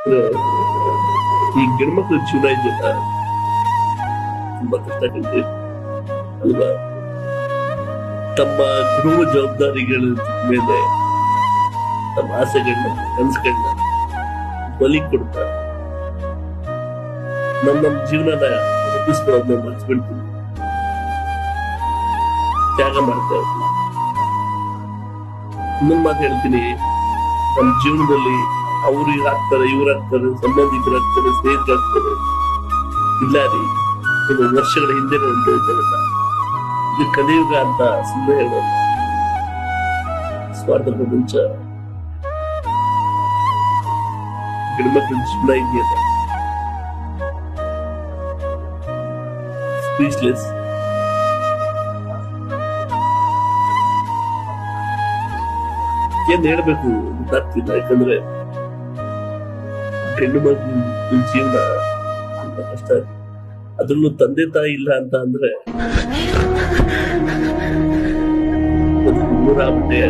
ಅಂದ್ರೆ ಈ ಗಂಡ್ಮಕ್ಳ ಜೀವನ ಇದೆಯಲ್ಲ ತುಂಬಾ ಕಷ್ಟ ಕಂಡ್ರಿ ಅಲ್ವಾ. ತಮ್ಮ ಕುಟುಂಬ ಜವಾಬ್ದಾರಿಗಳ ಮೇಲೆ ತಮ್ಮ ಆಸೆಗಳನ್ನ ಕನಸುಗಳನ್ನ ಬಲಿ ಕೊಡ್ತಾರೆ. ನಮ್ಮ ಜೀವನನ ರೂಪಿಸ್ಕೊಳ್ಳೋದನ್ನ ಮರ್ಸ್ಬಿಡ್ತೀವಿ, ತ್ಯಾಗ ಮಾಡ್ತಾ ಇರ್ತೀವಿ. ಇನ್ನೊಂದು ಮಾತು ಹೇಳ್ತೀನಿ, ನಮ್ಮ ಜೀವನದಲ್ಲಿ ಅವ್ರು ಆಗ್ತಾರೆ, ಇವ್ರಾಗ್ತಾರೆ, ಸಂಬಂಧಿಕರಾಗ್ತಾರೆ, ಸ್ನೇಹಿತರಾಗ್ತಾರೆ. ಇಲ್ಲ ರೀ, ಇದು ವರ್ಷಗಳ ಹಿಂದೆ ಉಂಟೋಯ್ತಾರಲ್ಲ, ಇದು ಕಲಿಯುಗ ಅಂತ ಸುಮ್ಮನೆ ಹೇಳೋಲ್ಲ. ಸ್ವಾರ್ಥ ಪ್ರಪಂಚ ಹೆಣ್ಮಕ್ಳ ಜೀವನ ಇದೆಯಲ್ಲ, ಸ್ಪೀಚ್ಲೆಸ್. ಏನ್ ಹೇಳ್ಬೇಕು ಗೊತ್ತಾಗ್ತಿಲ್ಲ. ಯಾಕಂದ್ರೆ ಹೆಣ್ಣು ಮಕ್ಕಳ ಜೀವನ ತುಂಬಾ ಕಷ್ಟ. ಅದ್ರಲ್ಲೂ ತಂದೆ ತಾಯಿ ಇಲ್ಲ ಅಂತ ಅಂದ್ರೆ ನೂರಾಗ್ಬಿಟ್ಟೆ.